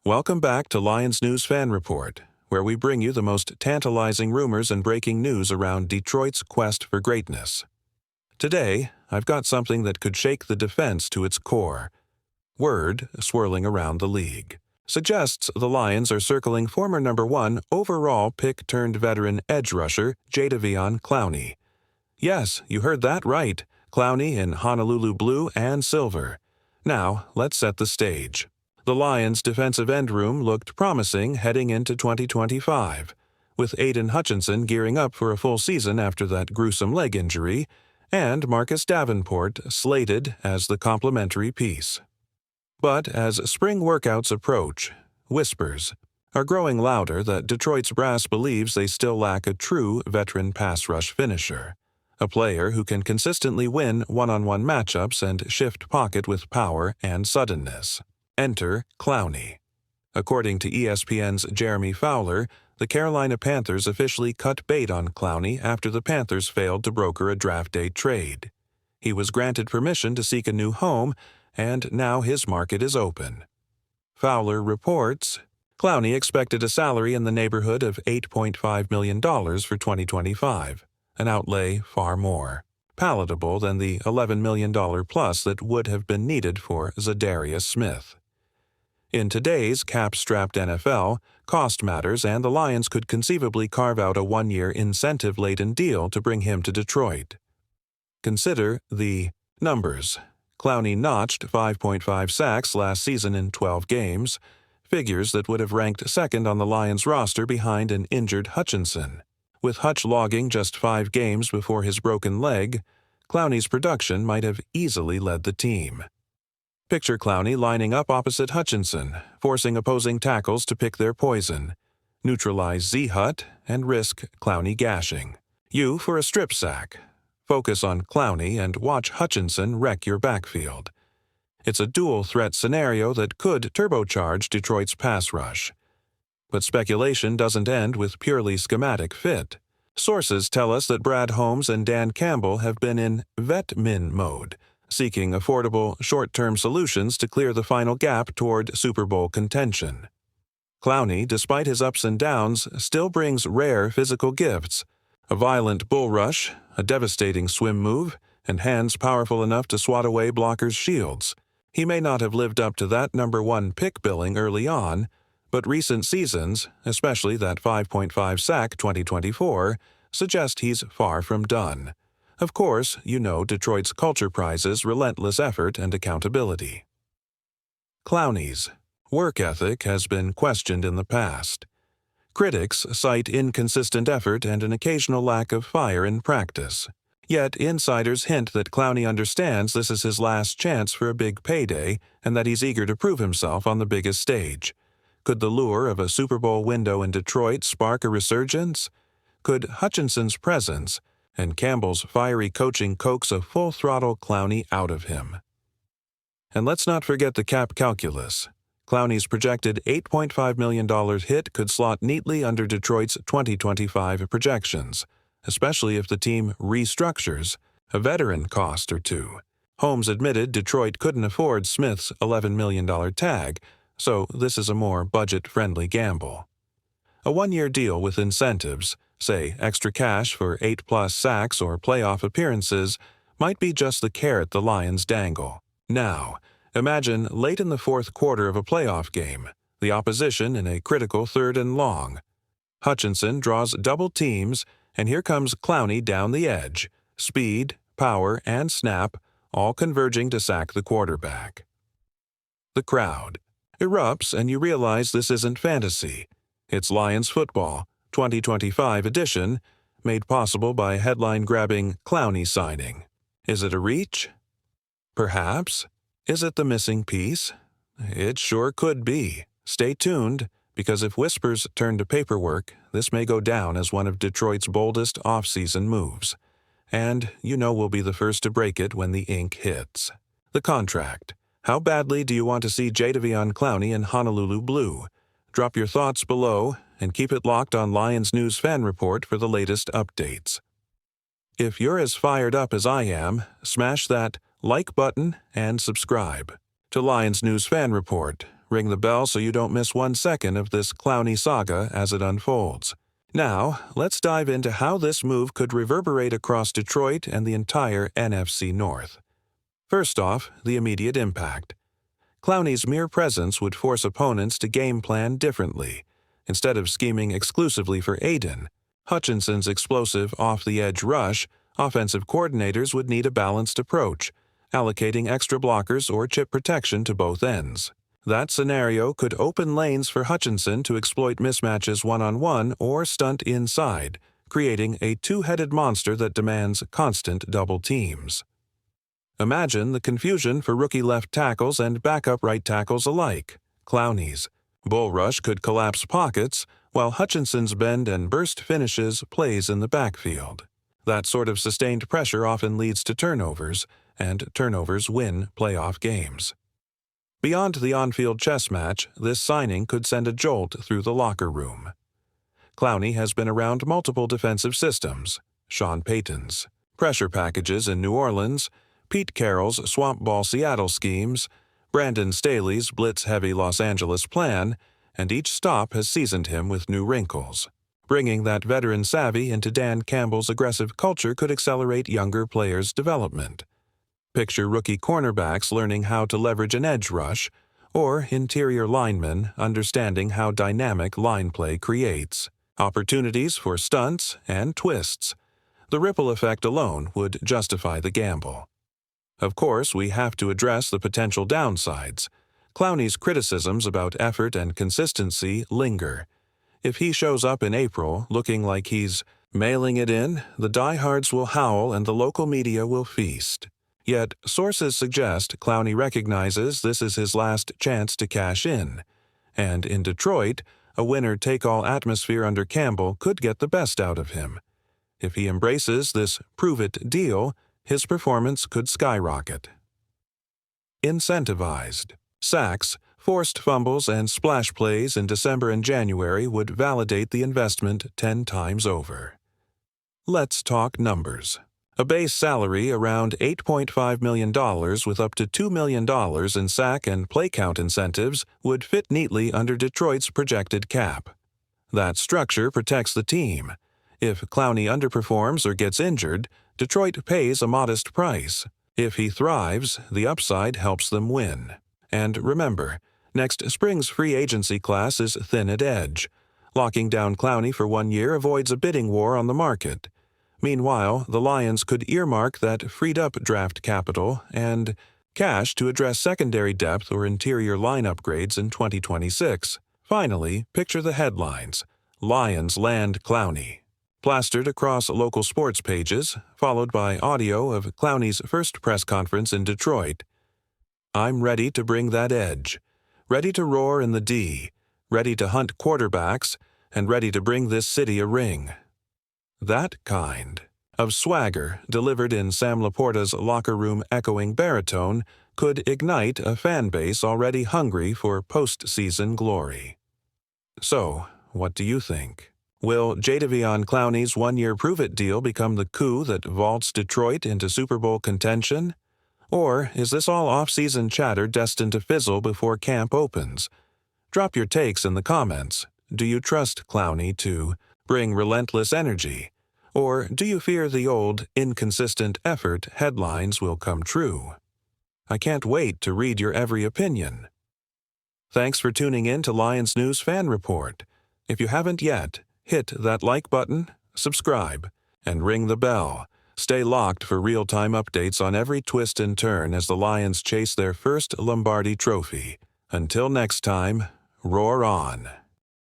Welcome back to Lions News Fan Report, where we bring you the most tantalizing rumors and breaking news around Detroit's quest for greatness. Today, I've got something that could shake the defense to its core. Word swirling around the league suggests the Lions are circling former number 1 overall pick-turned-veteran edge rusher Jadeveon Clowney. Yes, you heard that right, Clowney in Honolulu blue and silver. Now, let's set the stage. The Lions' defensive end room looked promising heading into 2025, with Aiden Hutchinson gearing up for a full season after that gruesome leg injury, and Marcus Davenport slated as the complementary piece. But as spring workouts approach, whispers are growing louder that Detroit's brass believes they still lack a true veteran pass rush finisher, a player who can consistently win one-on-one matchups and shift pocket with power and suddenness. Enter Clowney. According to ESPN's Jeremy Fowler, the Carolina Panthers officially cut bait on Clowney after the Panthers failed to broker a draft day trade. He was granted permission to seek a new home, and now his market is open. Fowler reports, Clowney expected a salary in the neighborhood of $8.5 million for 2025, an outlay far more palatable than the $11 million plus that would have been needed for Zadarius Smith. In today's cap-strapped NFL, cost matters, and the Lions could conceivably carve out a one-year incentive-laden deal to bring him to Detroit. Consider the numbers. Clowney notched 5.5 sacks last season in 12 games, figures that would have ranked second on the Lions roster behind an injured Hutchinson. With Hutch logging just 5 games before his broken leg, Clowney's production might have easily led the team. Picture Clowney lining up opposite Hutchinson, forcing opposing tackles to pick their poison, neutralize Z-Hut, and risk Clowney gashing you for a strip sack. Focus on Clowney and watch Hutchinson wreck your backfield. It's a dual-threat scenario that could turbocharge Detroit's pass rush. But speculation doesn't end with purely schematic fit. Sources tell us that Brad Holmes and Dan Campbell have been in vet-min mode, seeking affordable, short-term solutions to clear the final gap toward Super Bowl contention. Clowney, despite his ups and downs, still brings rare physical gifts: a violent bull rush, a devastating swim move, and hands powerful enough to swat away blockers' shields. He may not have lived up to that number 1 pick billing early on, but recent seasons, especially that 5.5 sack 2024, suggest he's far from done. Of course, you know Detroit's culture prizes relentless effort and accountability. Clowney's work ethic has been questioned in the past. Critics cite inconsistent effort and an occasional lack of fire in practice. Yet insiders hint that Clowney understands this is his last chance for a big payday and that he's eager to prove himself on the biggest stage. Could the lure of a Super Bowl window in Detroit spark a resurgence? Could Hutchinson's presence and Campbell's fiery coaching coax a full-throttle Clowney out of him? And let's not forget the cap calculus. Clowney's projected $8.5 million hit could slot neatly under Detroit's 2025 projections, especially if the team restructures a veteran cost or two. Holmes admitted Detroit couldn't afford Smith's $11 million tag, so this is a more budget-friendly gamble. A one-year deal with incentives, say extra cash for 8+ sacks or playoff appearances, might be just the carrot the Lions dangle. Now, imagine late in the fourth quarter of a playoff game, the opposition in a critical 3rd and long. Hutchinson draws double teams, and here comes Clowney down the edge, speed, power, and snap, all converging to sack the quarterback. The crowd erupts, and you realize this isn't fantasy. It's Lions football, 2025 edition, made possible by headline-grabbing Clowney signing. Is it a reach? Perhaps. Is it the missing piece? It sure could be. Stay tuned, because if whispers turn to paperwork, this may go down as one of Detroit's boldest off-season moves. And you know we'll be the first to break it when the ink hits. The contract. How badly do you want to see Jadeveon Clowney in Honolulu blue? Drop your thoughts below, and keep it locked on Lions News Fan Report for the latest updates. If you're as fired up as I am, smash that like button and subscribe to Lions News Fan Report, ring the bell so you don't miss 1 second of this Clowney saga as it unfolds. Now, let's dive into how this move could reverberate across Detroit and the entire NFC North. First off, the immediate impact. Clowney's mere presence would force opponents to game plan differently. Instead of scheming exclusively for Aiden, Hutchinson's explosive off-the-edge rush, offensive coordinators would need a balanced approach, allocating extra blockers or chip protection to both ends. That scenario could open lanes for Hutchinson to exploit mismatches one-on-one or stunt inside, creating a two-headed monster that demands constant double teams. Imagine the confusion for rookie left tackles and backup right tackles alike. Clowney's bull rush could collapse pockets, while Hutchinson's bend and burst finishes plays in the backfield. That sort of sustained pressure often leads to turnovers, and turnovers win playoff games. Beyond the on-field chess match, this signing could send a jolt through the locker room. Clowney has been around multiple defensive systems: Sean Payton's pressure packages in New Orleans, Pete Carroll's swamp ball Seattle schemes, Brandon Staley's blitz-heavy Los Angeles plan, and each stop has seasoned him with new wrinkles. Bringing that veteran savvy into Dan Campbell's aggressive culture could accelerate younger players' development. Picture rookie cornerbacks learning how to leverage an edge rush, or interior linemen understanding how dynamic line play creates opportunities for stunts and twists. The ripple effect alone would justify the gamble. Of course, we have to address the potential downsides. Clowney's criticisms about effort and consistency linger. If he shows up in April looking like he's mailing it in, the diehards will howl and the local media will feast. Yet, sources suggest Clowney recognizes this is his last chance to cash in. And in Detroit, a winner-take-all atmosphere under Campbell could get the best out of him. If he embraces this prove-it deal, his performance could skyrocket. Incentivized. Sacks, forced fumbles, and splash plays in December and January would validate the investment 10 times over. Let's talk numbers. A base salary around $8.5 million with up to $2 million in sack and play count incentives would fit neatly under Detroit's projected cap. That structure protects the team. If Clowney underperforms or gets injured, Detroit pays a modest price. If he thrives, the upside helps them win. And remember, next spring's free agency class is thin at edge. Locking down Clowney for 1 year avoids a bidding war on the market. Meanwhile, the Lions could earmark that freed-up draft capital and cash to address secondary depth or interior line upgrades in 2026. Finally, picture the headlines: Lions land Clowney, plastered across local sports pages, followed by audio of Clowney's first press conference in Detroit. "I'm ready to bring that edge, ready to roar in the D, ready to hunt quarterbacks, and ready to bring this city a ring." That kind of swagger, delivered in Sam Laporta's locker room echoing baritone, could ignite a fan base already hungry for postseason glory. So, what do you think? Will Jadeveon Clowney's 1-year prove-it deal become the coup that vaults Detroit into Super Bowl contention? Or is this all off-season chatter destined to fizzle before camp opens? Drop your takes in the comments. Do you trust Clowney to bring relentless energy? Or do you fear the old, inconsistent effort headlines will come true? I can't wait to read your every opinion. Thanks for tuning in to Lions News Fan Report. If you haven't yet, hit that like button, subscribe, and ring the bell. Stay locked for real-time updates on every twist and turn as the Lions chase their first Lombardi trophy. Until next time, roar on.